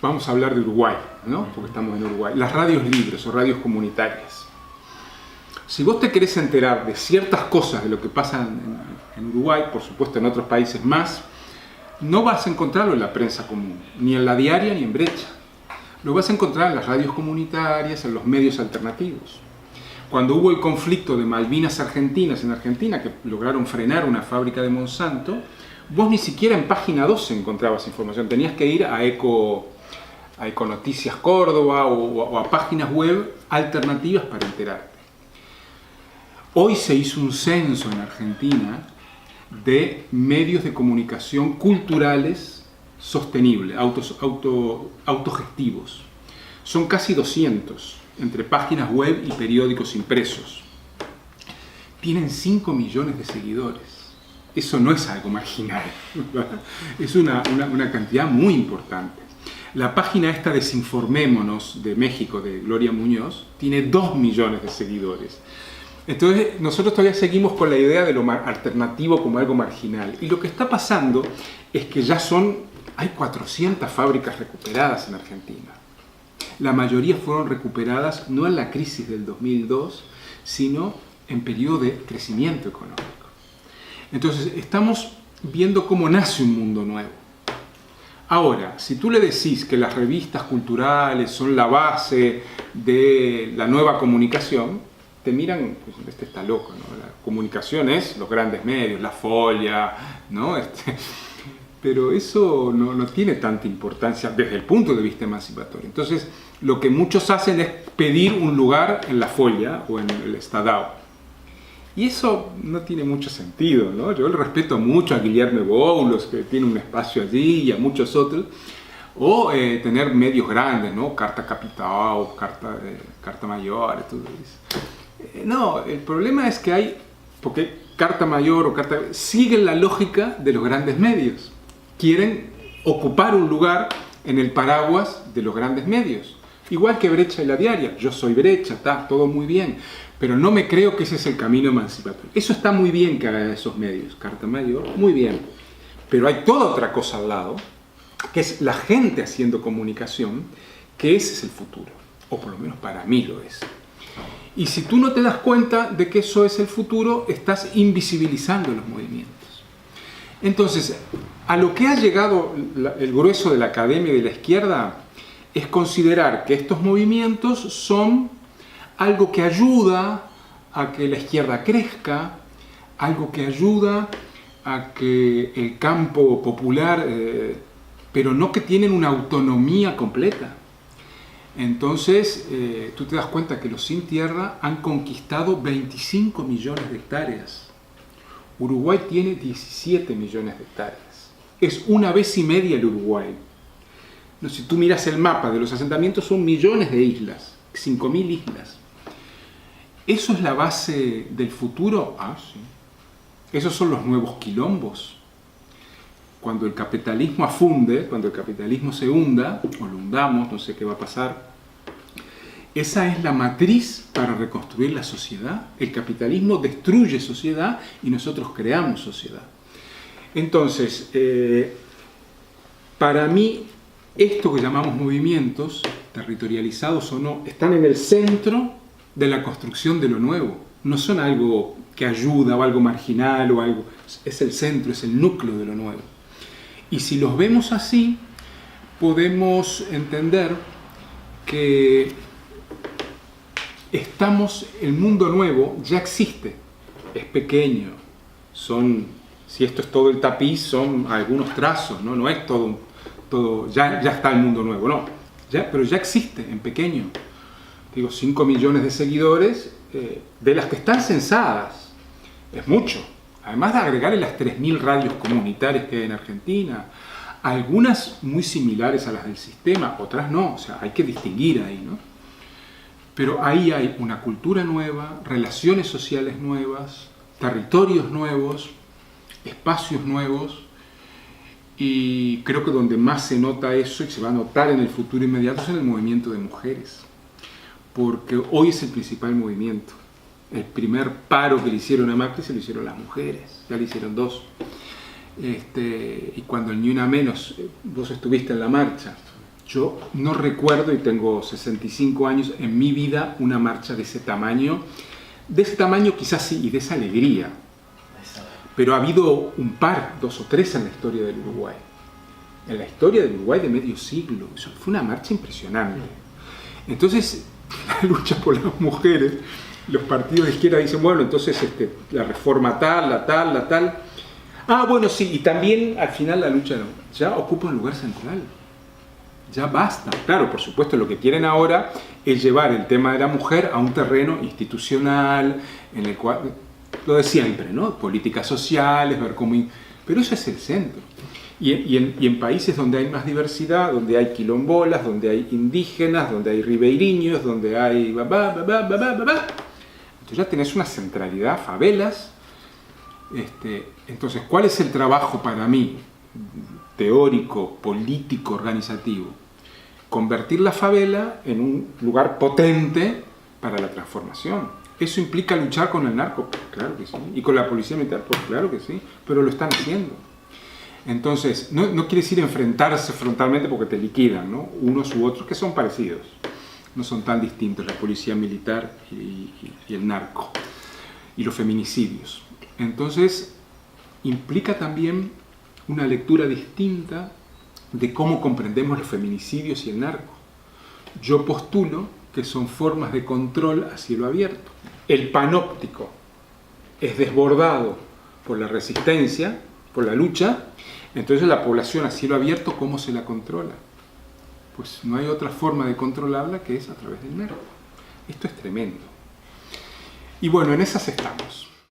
vamos a hablar de Uruguay, ¿no? Porque estamos en Uruguay. Las radios libres o radios comunitarias. Si vos te querés enterar de ciertas cosas de lo que pasa en Uruguay, por supuesto en otros países más, no vas a encontrarlo en la prensa común, ni en la diaria ni en Brecha. Lo vas a encontrar en las radios comunitarias, en los medios alternativos. Cuando hubo el conflicto de Malvinas Argentinas en Argentina, que lograron frenar una fábrica de Monsanto, vos ni siquiera en página 12 encontrabas información. Tenías que ir a Econoticias Córdoba o a páginas web alternativas para enterarte. Hoy se hizo un censo en Argentina de medios de comunicación culturales sostenibles, autogestivos. Son casi 200, entre páginas web y periódicos impresos. Tienen 5 millones de seguidores. Eso no es algo marginal, es una cantidad muy importante. La página esta Desinformémonos de México, de Gloria Muñoz, tiene 2 millones de seguidores. Entonces, nosotros todavía seguimos con la idea de lo alternativo como algo marginal. Y lo que está pasando es que hay 400 fábricas recuperadas en Argentina. La mayoría fueron recuperadas no en la crisis del 2002, sino en periodo de crecimiento económico. Entonces, estamos viendo cómo nace un mundo nuevo. Ahora, si tú le decís que las revistas culturales son la base de la nueva comunicación, te miran, pues este está loco, ¿no? La comunicación es los grandes medios, la Folla, ¿no? Pero eso no tiene tanta importancia desde el punto de vista emancipatorio. Entonces, lo que muchos hacen es pedir un lugar en la Folla o en el Estadão. Y eso no tiene mucho sentido, ¿no? Yo le respeto mucho a Guilherme Boulos, que tiene un espacio allí, y a muchos otros. O tener medios grandes, ¿no? Carta Capital, Carta Mayor, todo eso. No, el problema es que porque Carta Mayor o Carta siguen la lógica de los grandes medios. Quieren ocupar un lugar en el paraguas de los grandes medios. Igual que Brecha y la Diaria. Yo soy Brecha, está todo muy bien. Pero no me creo que ese es el camino emancipatorio. Eso está muy bien que hagan esos medios. Carta Mayor, muy bien. Pero hay toda otra cosa al lado, que es la gente haciendo comunicación, que ese es el futuro. O por lo menos para mí lo es. Y si tú no te das cuenta de que eso es el futuro, estás invisibilizando los movimientos. Entonces, a lo que ha llegado el grueso de la academia y de la izquierda es considerar que estos movimientos son algo que ayuda a que la izquierda crezca, algo que ayuda a que el campo popular, pero no que tienen una autonomía completa. Entonces, tú te das cuenta que los sin tierra han conquistado 25 millones de hectáreas. Uruguay tiene 17 millones de hectáreas. Es 1,5 veces el Uruguay. No, si tú miras el mapa de los asentamientos, son millones de islas, 5.000 islas. ¿Eso es la base del futuro? Ah, sí. Esos son los nuevos quilombos. Cuando el capitalismo afunde, cuando el capitalismo se hunda, o lo hundamos, no sé qué va a pasar, esa es la matriz para reconstruir la sociedad. El capitalismo destruye sociedad y nosotros creamos sociedad. Entonces, para mí, esto que llamamos movimientos, territorializados o no, están en el centro de la construcción de lo nuevo. No son algo que ayuda o algo marginal o algo, es el centro, es el núcleo de lo nuevo. Y si los vemos así, podemos entender que el mundo nuevo ya existe, es pequeño, si esto es todo el tapiz, son algunos trazos, no es todo ya está el mundo nuevo, no, pero ya existe en pequeño. Digo, 5 millones de seguidores, de las que están censadas, es mucho. Además de agregarle las 3.000 radios comunitarias que hay en Argentina, algunas muy similares a las del sistema, otras no, o sea, hay que distinguir ahí, ¿no? Pero ahí hay una cultura nueva, relaciones sociales nuevas, territorios nuevos, espacios nuevos, y creo que donde más se nota eso y se va a notar en el futuro inmediato es en el movimiento de mujeres, porque hoy es el principal movimiento. El primer paro que le hicieron a Macri se lo hicieron las mujeres, ya le hicieron 2. Y cuando el Ni Una Menos, vos estuviste en la marcha, Yo no recuerdo, y tengo 65 años, en mi vida una marcha de ese tamaño. De ese tamaño quizás sí, y de esa alegría. Pero ha habido un par, 2 o 3 en la historia del Uruguay. En la historia del Uruguay de medio siglo. Eso fue una marcha impresionante. Entonces, la lucha por las mujeres, los partidos de izquierda dicen, bueno, entonces la reforma tal, la tal. Ah, bueno, sí, y también al final la lucha ya ocupa un lugar central. Ya basta. Claro, por supuesto, lo que quieren ahora es llevar el tema de la mujer a un terreno institucional, en el cual, lo de siempre, ¿no? Políticas sociales, ver cómo... Pero eso es el centro. Y en países donde hay más diversidad, donde hay quilombolas, donde hay indígenas, donde hay ribeiriños, donde hay... Entonces ya tenés una centralidad, favelas. Entonces, ¿cuál es el trabajo para mí, teórico, político, organizativo? Convertir la favela en un lugar potente para la transformación. ¿Eso implica luchar con el narco? Pues claro que sí. ¿Y con la policía militar? Pues claro que sí. Pero lo están haciendo. Entonces, no quiere decir enfrentarse frontalmente porque te liquidan, ¿no? Unos u otros que son parecidos. No son tan distintos la policía militar y el narco. Y los feminicidios. Entonces, implica también una lectura distinta de cómo comprendemos los feminicidios y el narco. Yo postulo que son formas de control a cielo abierto. El panóptico es desbordado por la resistencia, por la lucha, entonces la población a cielo abierto, ¿cómo se la controla? Pues no hay otra forma de controlarla que es a través del narco. Esto es tremendo. Y bueno, en esas estamos.